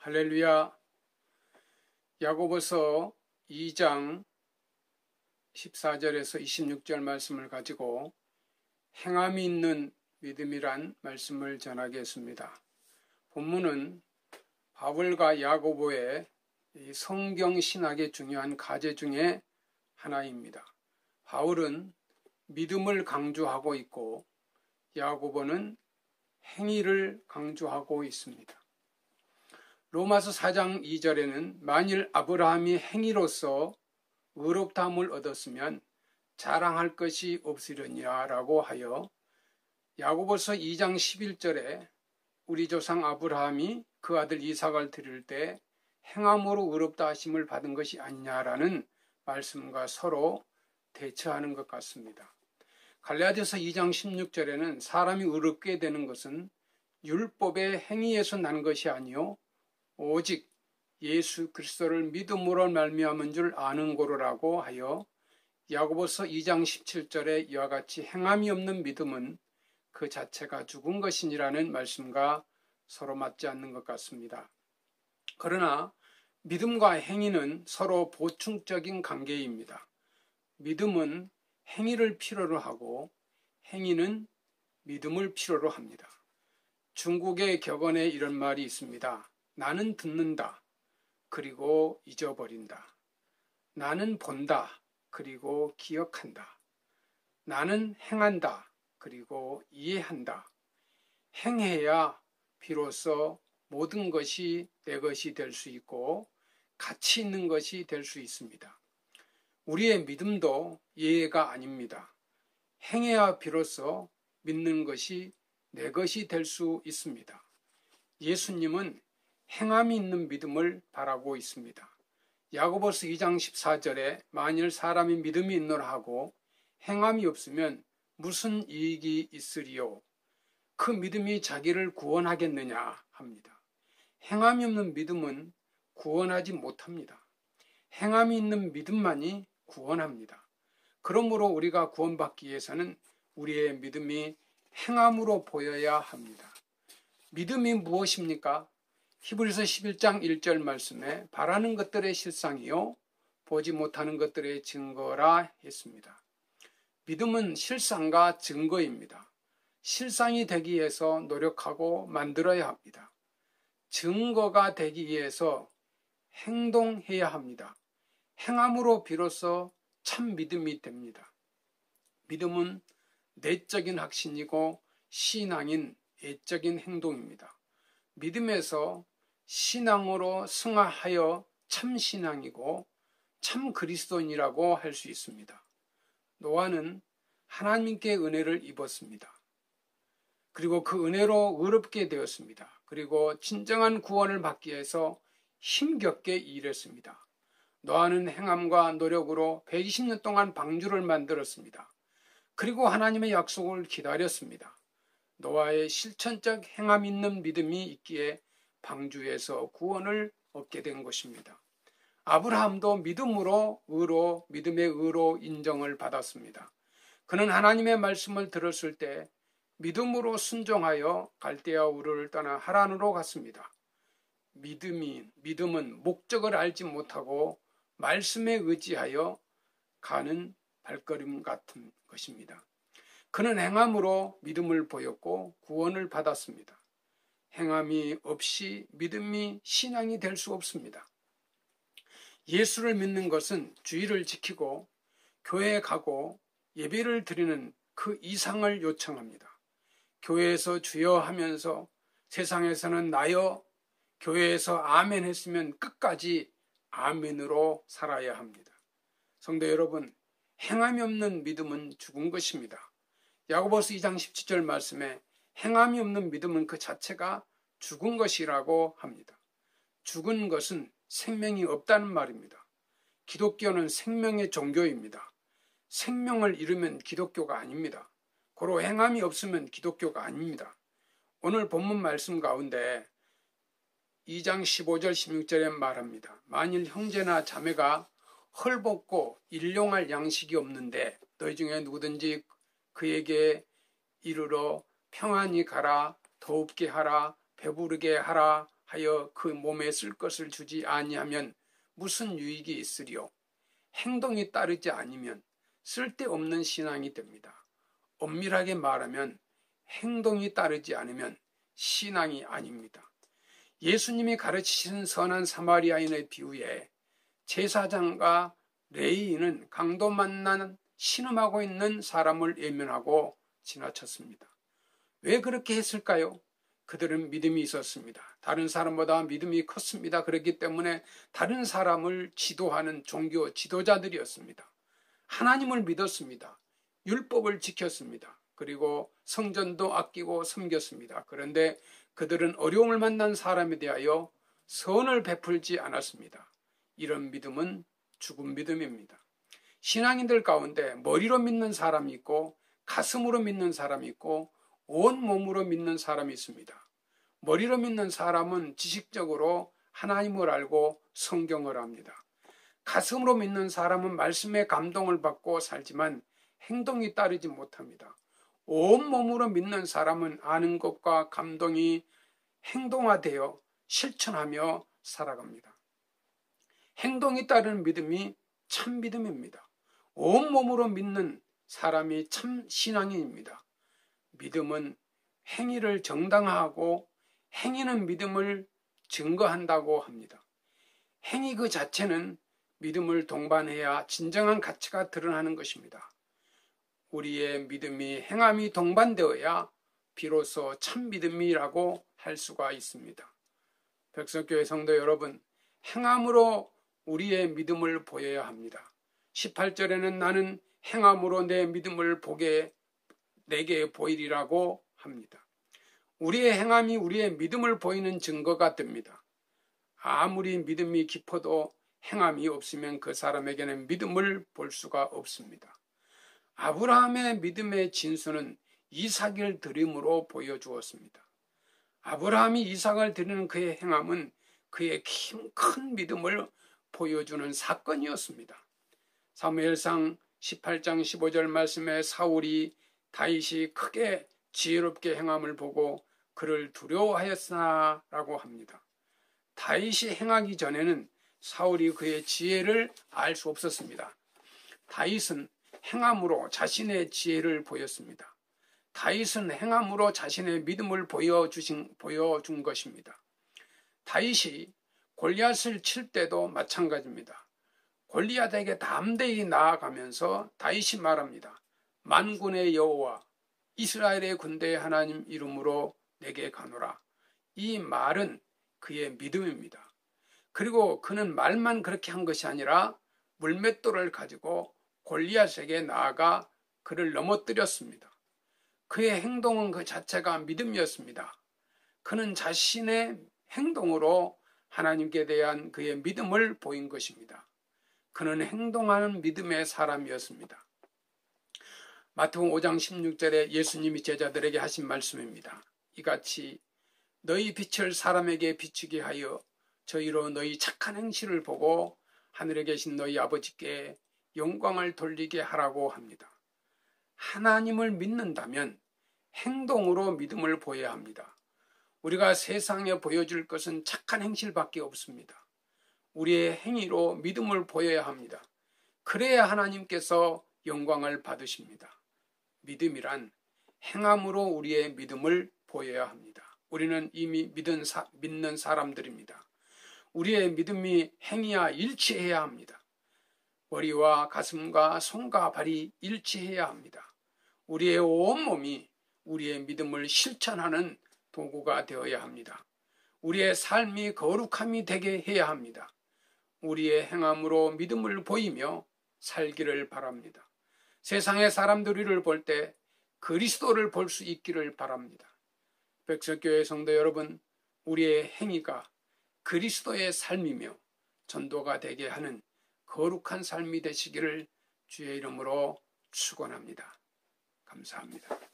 할렐루야. 야고보서 2장 14절에서 26절 말씀을 가지고 행함이 있는 믿음이란 말씀을 전하겠습니다. 본문은 바울과 야고보의 성경 신학의 중요한 과제 중에 하나입니다. 바울은 믿음을 강조하고 있고 야고보는 행위를 강조하고 있습니다. 로마서 4장 2절에는 만일 아브라함이 행위로서 의롭다함을 얻었으면 자랑할 것이 없으려니와 라고 하여 야고보서 2장 11절에 우리 조상 아브라함이 그 아들 이삭을 드릴 때 행함으로 의롭다 하심을 받은 것이 아니냐라는 말씀과 서로 대처하는 것 같습니다. 갈라디아서 2장 16절에는 사람이 의롭게 되는 것은 율법의 행위에서 난 것이 아니요 오직 예수 그리스도를 믿음으로 말미암은 줄 아는 고로라고 하여 야고보서 2장 17절에 이와 같이 행함이 없는 믿음은 그 자체가 죽은 것이니라는 말씀과 서로 맞지 않는 것 같습니다. 그러나 믿음과 행위는 서로 보충적인 관계입니다. 믿음은 행위를 필요로 하고 행위는 믿음을 필요로 합니다. 중국의 격언에 이런 말이 있습니다. 나는 듣는다. 그리고 잊어버린다. 나는 본다. 그리고 기억한다. 나는 행한다. 그리고 이해한다. 행해야 비로소 모든 것이 내 것이 될 수 있고 가치 있는 것이 될 수 있습니다. 우리의 믿음도 예외가 아닙니다. 행해야 비로소 믿는 것이 내 것이 될 수 있습니다. 예수님은 행함이 있는 믿음을 바라고 있습니다. 야고보서 2장 14절에 만일 사람이 믿음이 있노라 하고 행함이 없으면 무슨 이익이 있으리요? 그 믿음이 자기를 구원하겠느냐 합니다. 행함이 없는 믿음은 구원하지 못합니다. 행함이 있는 믿음만이 구원합니다. 그러므로 우리가 구원받기 위해서는 우리의 믿음이 행함으로 보여야 합니다. 믿음이 무엇입니까? 히브리서 11장 1절 말씀에 바라는 것들의 실상이요 보지 못하는 것들의 증거라 했습니다. 믿음은 실상과 증거입니다. 실상이 되기 위해서 노력하고 만들어야 합니다. 증거가 되기 위해서 행동해야 합니다. 행함으로 비로소 참 믿음이 됩니다. 믿음은 내적인 확신이고 신앙인 외적인 행동입니다. 믿음에서 신앙으로 승화하여 참 신앙이고 참 그리스도인이라고 할 수 있습니다. 노아는 하나님께 은혜를 입었습니다. 그리고 그 은혜로 의롭게 되었습니다. 그리고 진정한 구원을 받기 위해서 힘겹게 일했습니다. 노아는 행함과 노력으로 120년 동안 방주를 만들었습니다. 그리고 하나님의 약속을 기다렸습니다. 노아의 실천적 행함 있는 믿음이 있기에 방주에서 구원을 얻게 된 것입니다. 아브라함도 믿음의 의로 인정을 받았습니다. 그는 하나님의 말씀을 들었을 때 믿음으로 순종하여 갈대아 우르를 떠나 하란으로 갔습니다. 믿음은 목적을 알지 못하고 말씀에 의지하여 가는 발걸음 같은 것입니다. 그는 행함으로 믿음을 보였고 구원을 받았습니다. 행함이 없이 믿음이 신앙이 될 수 없습니다. 예수를 믿는 것은 주의를 지키고 교회에 가고 예배를 드리는 그 이상을 요청합니다. 교회에서 주여 하면서 세상에서는 나여, 교회에서 아멘 했으면 끝까지 아멘으로 살아야 합니다. 성도 여러분, 행함이 없는 믿음은 죽은 것입니다. 야고보서 2장 17절 말씀에 행함이 없는 믿음은 그 자체가 죽은 것이라고 합니다. 죽은 것은 생명이 없다는 말입니다. 기독교는 생명의 종교입니다. 생명을 잃으면 기독교가 아닙니다. 고로 행함이 없으면 기독교가 아닙니다. 오늘 본문 말씀 가운데 2장 15절 16절에 말합니다. 만일 형제나 자매가 헐벗고 일용할 양식이 없는데 너희 중에 누구든지 그에게 이르러 평안히 가라, 더웁게 하라, 배부르게 하라 하여 그 몸에 쓸 것을 주지 아니하면 무슨 유익이 있으리요. 행동이 따르지 아니면 쓸데없는 신앙이 됩니다. 엄밀하게 말하면 행동이 따르지 않으면 신앙이 아닙니다. 예수님이 가르치신 선한 사마리아인의 비유에 제사장과 레위인은 강도 만난 신음하고 있는 사람을 외면하고 지나쳤습니다. 왜 그렇게 했을까요? 그들은 믿음이 있었습니다. 다른 사람보다 믿음이 컸습니다. 그렇기 때문에 다른 사람을 지도하는 종교 지도자들이었습니다. 하나님을 믿었습니다. 율법을 지켰습니다. 그리고 성전도 아끼고 섬겼습니다. 그런데 그들은 어려움을 만난 사람에 대하여 선을 베풀지 않았습니다. 이런 믿음은 죽은 믿음입니다. 신앙인들 가운데 머리로 믿는 사람이 있고 가슴으로 믿는 사람이 있고 온 몸으로 믿는 사람이 있습니다. 머리로 믿는 사람은 지식적으로 하나님을 알고 성경을 압니다. 가슴으로 믿는 사람은 말씀에 감동을 받고 살지만 행동이 따르지 못합니다. 온몸으로 믿는 사람은 아는 것과 감동이 행동화되어 실천하며 살아갑니다. 행동이 따르는 믿음이 참 믿음입니다. 온몸으로 믿는 사람이 참 신앙인입니다. 믿음은 행위를 정당화하고 행위는 믿음을 증거한다고 합니다. 행위 그 자체는 믿음을 동반해야 진정한 가치가 드러나는 것입니다. 우리의 믿음이 행함이 동반되어야 비로소 참 믿음이라고 할 수가 있습니다. 백석교회 성도 여러분, 행함으로 우리의 믿음을 보여야 합니다. 18절에는 나는 행함으로 내 믿음을 내게 보이리라고 합니다. 우리의 행함이 우리의 믿음을 보이는 증거가 됩니다. 아무리 믿음이 깊어도 행함이 없으면 그 사람에게는 믿음을 볼 수가 없습니다. 아브라함의 믿음의 진수는 이삭을 드림으로 보여주었습니다. 아브라함이 이삭을 드리는 그의 행함은 그의 큰 믿음을 보여주는 사건이었습니다. 사무엘상 18장 15절 말씀에 사울이 다윗이 크게 지혜롭게 행함을 보고 그를 두려워하였으나라고 합니다. 다윗이 행하기 전에는 사울이 그의 지혜를 알 수 없었습니다. 다윗은 행함으로 자신의 지혜를 보였습니다. 다윗은 행함으로 자신의 믿음을 보여준 것입니다. 다윗이 골리앗을 칠 때도 마찬가지입니다. 골리앗에게 담대히 나아가면서 다윗이 말합니다. 만군의 여호와 이스라엘의 군대의 하나님 이름으로 내게 가노라. 이 말은 그의 믿음입니다. 그리고 그는 말만 그렇게 한 것이 아니라 물맷돌을 가지고 골리앗에게 나아가 그를 넘어뜨렸습니다. 그의 행동은 그 자체가 믿음이었습니다. 그는 자신의 행동으로 하나님께 대한 그의 믿음을 보인 것입니다. 그는 행동하는 믿음의 사람이었습니다. 마태복음 5장 16절에 예수님이 제자들에게 하신 말씀입니다. 이같이 너희 빛을 사람에게 비추게 하여 저희로 너희 착한 행실을 보고 하늘에 계신 너희 아버지께 영광을 돌리게 하라고 합니다. 하나님을 믿는다면 행동으로 믿음을 보여야 합니다. 우리가 세상에 보여줄 것은 착한 행실밖에 없습니다. 우리의 행위로 믿음을 보여야 합니다. 그래야 하나님께서 영광을 받으십니다. 믿음이란 행함으로 우리의 믿음을 보여야 합니다. 우리는 이미 믿는 사람들입니다. 우리의 믿음이 행위와 일치해야 합니다. 머리와 가슴과 손과 발이 일치해야 합니다. 우리의 온몸이 우리의 믿음을 실천하는 도구가 되어야 합니다. 우리의 삶이 거룩함이 되게 해야 합니다. 우리의 행함으로 믿음을 보이며 살기를 바랍니다. 세상의 사람들을 볼 때 그리스도를 볼 수 있기를 바랍니다. 백석교회 성도 여러분, 우리의 행위가 그리스도의 삶이며 전도가 되게 하는 거룩한 삶이 되시기를 주의 이름으로 축원합니다. 감사합니다.